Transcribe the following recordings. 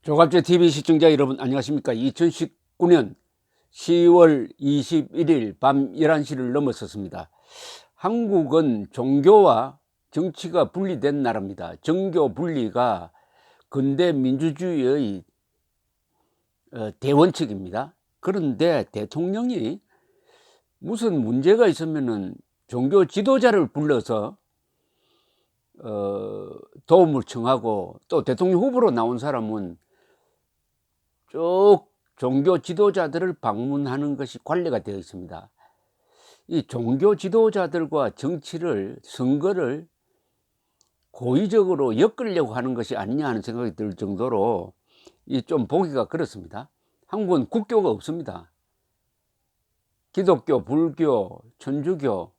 조갑제 TV 시청자 여러분 안녕하십니까. 2019년 10월 21일 밤 11시를 넘어섰습니다. 한국은 종교와 정치가 분리된 나라입니다. 종교 분리가 근대 민주주의의 대원칙입니다. 그런데 대통령이 무슨 문제가 있으면은 종교 지도자를 불러서 도움을 청하고, 또 대통령 후보로 나온 사람은 쭉 종교 지도자들을 방문하는 것이 관례가 되어 있습니다. 이 종교 지도자들과 정치를, 선거를 고의적으로 엮으려고 하는 것이 아니냐 하는 생각이 들 정도로 좀 보기가 그렇습니다. 한국은 국교가 없습니다. 기독교, 불교, 천주교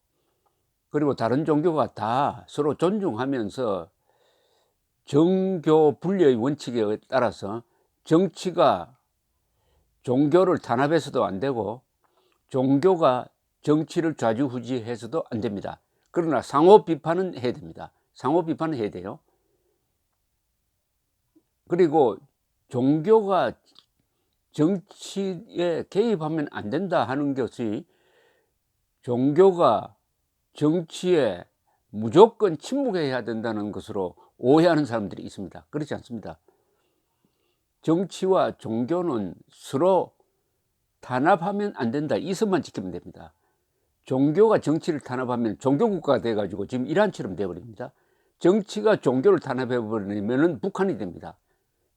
그리고 다른 종교가 다 서로 존중하면서 정교 분리의 원칙에 따라서 정치가 종교를 탄압해서도 안 되고 종교가 정치를 좌지우지해서도 안 됩니다. 그러나 상호 비판은 해야 됩니다. 상호 비판은 해야 돼요. 그리고 종교가 정치에 개입하면 안 된다 하는 것이 종교가 정치에 무조건 침묵해야 된다는 것으로 오해하는 사람들이 있습니다. 그렇지 않습니다. 정치와 종교는 서로 탄압하면 안 된다. 이 선만 지키면 됩니다. 종교가 정치를 탄압하면 종교국가가 돼가지고 지금 이란처럼 돼버립니다. 정치가 종교를 탄압해버리면 북한이 됩니다.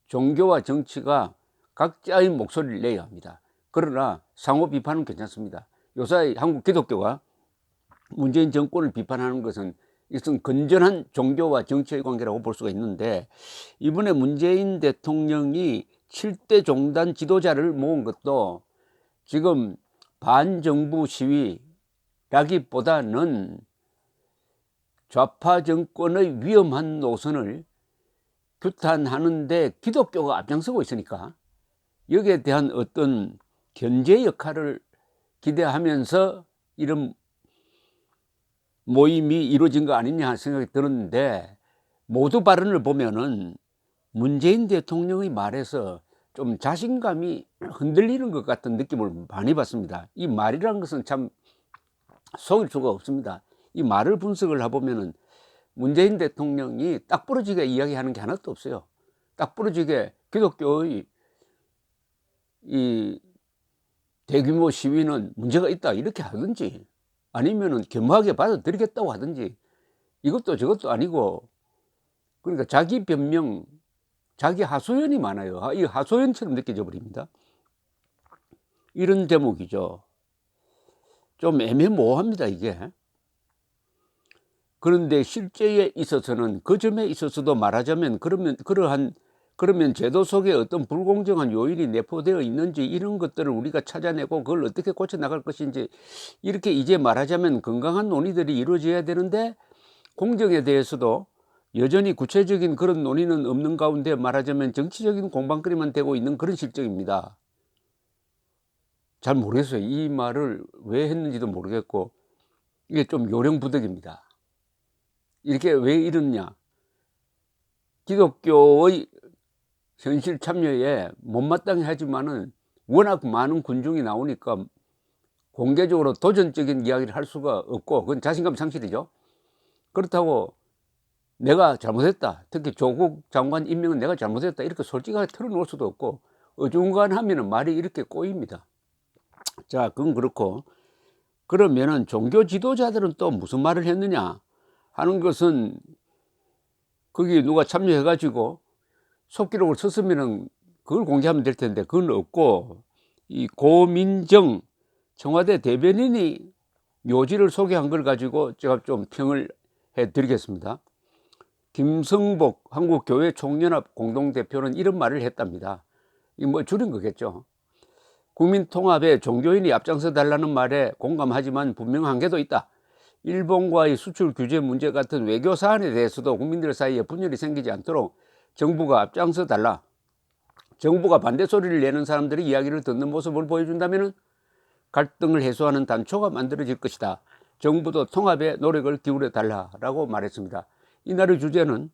종교와 정치가 각자의 목소리를 내야 합니다. 그러나 상호 비판은 괜찮습니다. 요새 한국 기독교가 문재인 정권을 비판하는 것은 이것은 건전한 종교와 정치의 관계라고 볼 수가 있는데, 이번에 문재인 대통령이 7대 종단 지도자를 모은 것도 지금 반정부 시위라기보다는 좌파 정권의 위험한 노선을 규탄하는데 기독교가 앞장서고 있으니까 여기에 대한 어떤 견제 역할을 기대하면서 이런 모임이 이루어진 거 아니냐 하는 생각이 들었는데, 모두 발언을 보면은 문재인 대통령의 말에서 좀 자신감이 흔들리는 것 같은 느낌을 많이 받습니다. 이 말이라는 것은 참 속일 수가 없습니다. 이 말을 분석을 해보면은 문재인 대통령이 딱 부러지게 이야기하는 게 하나도 없어요. 딱 부러지게 기독교의 이 대규모 시위는 문제가 있다 이렇게 하든지, 아니면은 겸허하게 받아들이겠다고 하든지, 이것도 저것도 아니고, 그러니까 자기 변명, 자기 하소연이 많아요. 이 하소연처럼 느껴져 버립니다. 이런 대목이죠. 좀 애매모호합니다 이게. 그런데 실제에 있어서는, 그 점에 있어서도 말하자면 그러면 제도 속에 어떤 불공정한 요인이 내포되어 있는지, 이런 것들을 우리가 찾아내고 그걸 어떻게 고쳐 나갈 것인지, 이렇게 이제 말하자면 건강한 논의들이 이루어져야 되는데, 공정에 대해서도 여전히 구체적인 그런 논의는 없는 가운데 말하자면 정치적인 공방거리만 되고 있는 그런 실정입니다. 잘 모르겠어요. 이 말을 왜 했는지도 모르겠고, 이게 좀 요령부득입니다. 이렇게 왜 이러냐. 기독교의 현실 참여에 못마땅해 하지만은 워낙 많은 군중이 나오니까 공개적으로 도전적인 이야기를 할 수가 없고, 그건 자신감 상실이죠. 그렇다고 내가 잘못했다, 특히 조국 장관 임명은 내가 잘못했다 이렇게 솔직하게 털어놓을 수도 없고, 어중간하면 말이 이렇게 꼬입니다. 자, 그건 그렇고, 그러면은 종교 지도자들은 또 무슨 말을 했느냐 하는 것은, 거기 누가 참여해 가지고 속기록을 썼으면은 그걸 공개하면 될 텐데 그건 없고, 이 고민정 청와대 대변인이 묘지를 소개한 걸 가지고 제가 좀 평을 해 드리겠습니다. 김성복 한국교회총연합 공동대표는 이런 말을 했답니다. 이 뭐 줄인 거겠죠. 국민통합에 종교인이 앞장서 달라는 말에 공감하지만 분명 한계도 있다. 일본과의 수출 규제 문제 같은 외교 사안에 대해서도 국민들 사이에 분열이 생기지 않도록 정부가 앞장서 달라. 정부가 반대 소리를 내는 사람들이 이야기를 듣는 모습을 보여준다면 갈등을 해소하는 단초가 만들어질 것이다. 정부도 통합에 노력을 기울여 달라라고 말했습니다. 이날의 주제는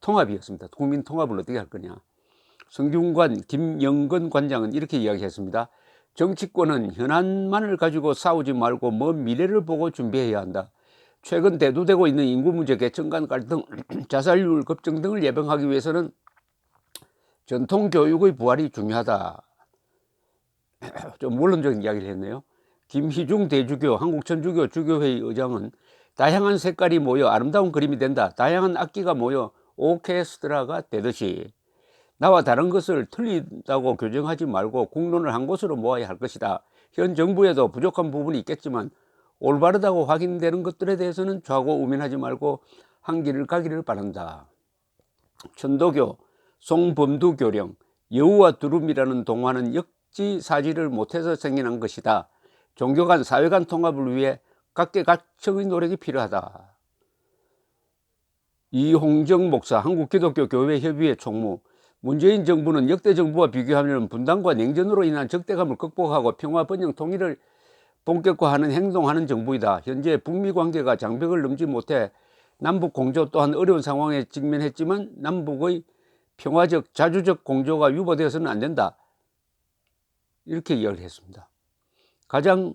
통합이었습니다. 국민 통합을 어떻게 할 거냐. 성균관 김영건 관장은 이렇게 이야기했습니다. 정치권은 현안만을 가지고 싸우지 말고 먼 미래를 보고 준비해야 한다. 최근 대두되고 있는 인구 문제, 계층 간 갈등, 자살률 급증 등을 예방하기 위해서는 전통 교육의 부활이 중요하다. 좀 원론적인 이야기를 했네요. 김희중 대주교 한국천주교 주교회의 의장은 다양한 색깔이 모여 아름다운 그림이 된다. 다양한 악기가 모여 오케스트라가 되듯이 나와 다른 것을 틀리다고 교정하지 말고 국론을 한 곳으로 모아야 할 것이다. 현 정부에도 부족한 부분이 있겠지만 올바르다고 확인되는 것들에 대해서는 좌고우면하지 말고 한 길을 가기를 바란다. 천도교 송범두 교령 여우와 두루미라는 동화는 역지사지를 못해서 생겨난 것이다. 종교 간 사회 간 통합을 위해 각계각층의 노력이 필요하다. 이홍정 목사 한국기독교교회협의회 총무 문재인 정부는 역대 정부와 비교하면 분단과 냉전으로 인한 적대감을 극복하고 평화 번영 통일을 본격화하는 행동하는 정부이다. 현재 북미 관계가 장벽을 넘지 못해 남북 공조 또한 어려운 상황에 직면했지만 남북의 평화적 자주적 공조가 유보되어서는 안 된다. 이렇게 이야기를 했습니다. 가장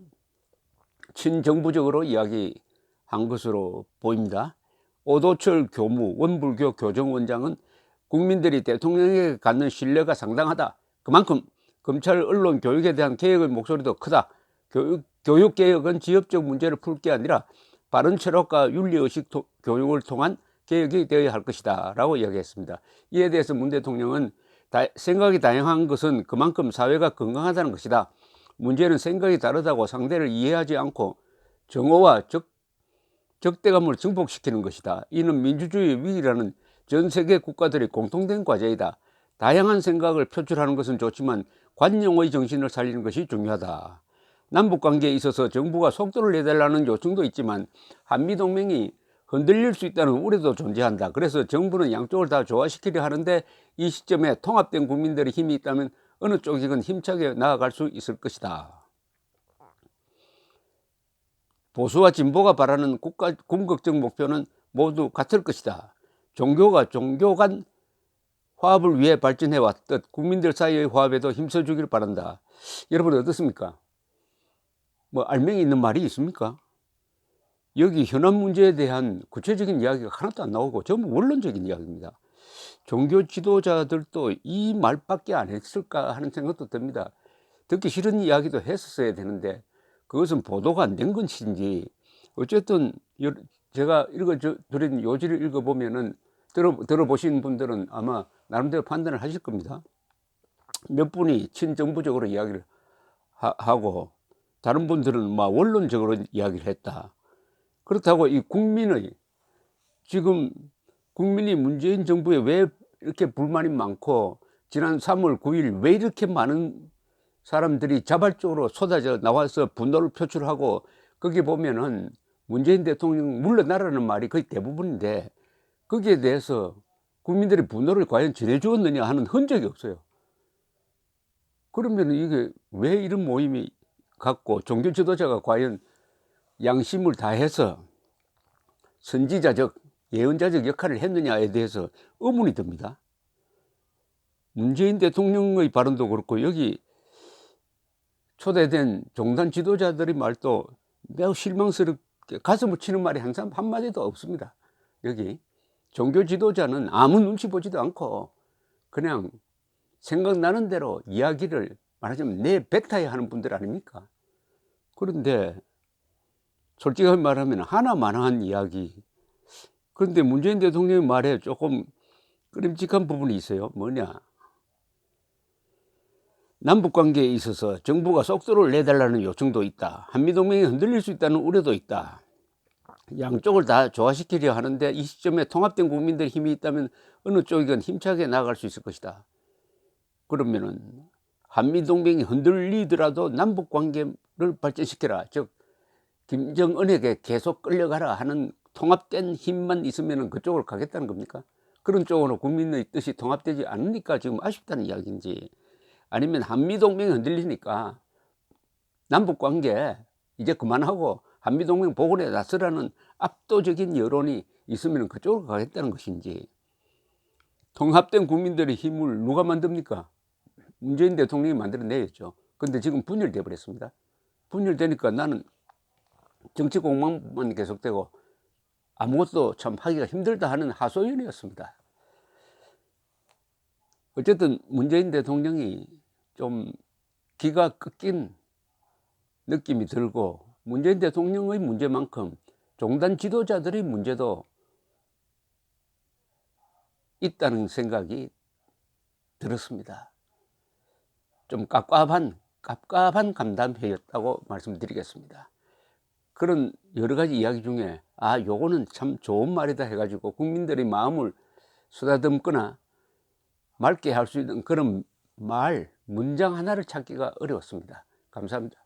친정부적으로 이야기한 것으로 보입니다. 오도철 교무 원불교 교정원장은 국민들이 대통령에게 갖는 신뢰가 상당하다. 그만큼 검찰 언론 교육에 대한 개혁의 목소리도 크다. 교육개혁은 지역적 문제를 풀 게 아니라 바른 철학과 윤리의식 교육을 통한 개혁이 되어야 할 것이다 라고 이야기했습니다. 이에 대해서 문 대통령은 생각이 다양한 것은 그만큼 사회가 건강하다는 것이다. 문제는 생각이 다르다고 상대를 이해하지 않고 정오와 적대감을 증폭시키는 것이다. 이는 민주주의의 위기라는 전 세계 국가들이 공통된 과제이다. 다양한 생각을 표출하는 것은 좋지만 관용의 정신을 살리는 것이 중요하다. 남북관계에 있어서 정부가 속도를 내달라는 요청도 있지만 한미동맹이 흔들릴 수 있다는 우려도 존재한다. 그래서 정부는 양쪽을 다 조화시키려 하는데 이 시점에 통합된 국민들의 힘이 있다면 어느 쪽이건 힘차게 나아갈 수 있을 것이다. 보수와 진보가 바라는 국가 궁극적 목표는 모두 같을 것이다. 종교가 종교 간 화합을 위해 발전해 왔듯 국민들 사이의 화합에도 힘써주길 바란다. 여러분 어떻습니까? 뭐 알맹이 있는 말이 있습니까? 여기 현안 문제에 대한 구체적인 이야기가 하나도 안 나오고 전부 원론적인 이야기입니다. 종교 지도자들도 이 말밖에 안 했을까 하는 생각도 듭니다. 듣기 싫은 이야기도 했었어야 되는데 그것은 보도가 안 된 것인지 어쨌든 제가 읽어드린 요지를 읽어보면은 들어보신 분들은 아마 나름대로 판단을 하실 겁니다. 몇 분이 친정부적으로 이야기를 하고 다른 분들은 막 원론적으로 이야기를 했다. 그렇다고 이 지금 국민이 문재인 정부에 왜 이렇게 불만이 많고 지난 3월 9일 왜 이렇게 많은 사람들이 자발적으로 쏟아져 나와서 분노를 표출하고 거기 보면은 문재인 대통령 물러나라는 말이 거의 대부분인데 거기에 대해서 국민들이 분노를 과연 전해주었느냐 하는 흔적이 없어요. 그러면 이게 왜 이런 모임이 갖고 종교 지도자가 과연 양심을 다해서 선지자적 예언자적 역할을 했느냐에 대해서 의문이 듭니다. 문재인 대통령의 발언도 그렇고 여기 초대된 종단 지도자들의 말도 매우 실망스럽게 가슴을 치는 말이 항상 한마디도 없습니다. 여기 종교 지도자는 아무 눈치 보지도 않고 그냥 생각나는 대로 이야기를 말하자면 내뱉어야 하는 분들 아닙니까? 그런데 솔직하게 말하면 하나만한 이야기. 그런데 문재인 대통령의 말에 조금 끄림칙한 부분이 있어요. 뭐냐? 남북관계에 있어서 정부가 속도를 내달라는 요청도 있다. 한미동맹이 흔들릴 수 있다는 우려도 있다. 양쪽을 다 조화시키려 하는데 이 시점에 통합된 국민들의 힘이 있다면 어느 쪽이건 힘차게 나아갈 수 있을 것이다. 그러면은 한미동맹이 흔들리더라도 남북관계를 발전시켜라. 즉 김정은에게 계속 끌려가라 하는 통합된 힘만 있으면 그쪽으로 가겠다는 겁니까? 그런 쪽으로 국민의 뜻이 통합되지 않으니까 지금 아쉽다는 이야기인지 아니면 한미동맹이 흔들리니까 남북관계 이제 그만하고 한미동맹 복원에 나서라는 압도적인 여론이 있으면 그쪽으로 가겠다는 것인지 통합된 국민들의 힘을 누가 만듭니까? 문재인 대통령이 만들어내야죠. 근데 지금 분열돼 버렸습니다. 분열되니까 나는 정치 공방만 계속되고 아무것도 참 하기가 힘들다 하는 하소연이었습니다. 어쨌든 문재인 대통령이 좀 기가 꺾인 느낌이 들고, 문재인 대통령의 문제만큼 종단 지도자들의 문제도 있다는 생각이 들었습니다. 좀 깝깝한 간담회였다고 말씀드리겠습니다. 그런 여러 가지 이야기 중에 요거는 참 좋은 말이다 해가지고 국민들의 마음을 쓰다듬거나 맑게 할 수 있는 그런 문장 하나를 찾기가 어려웠습니다. 감사합니다.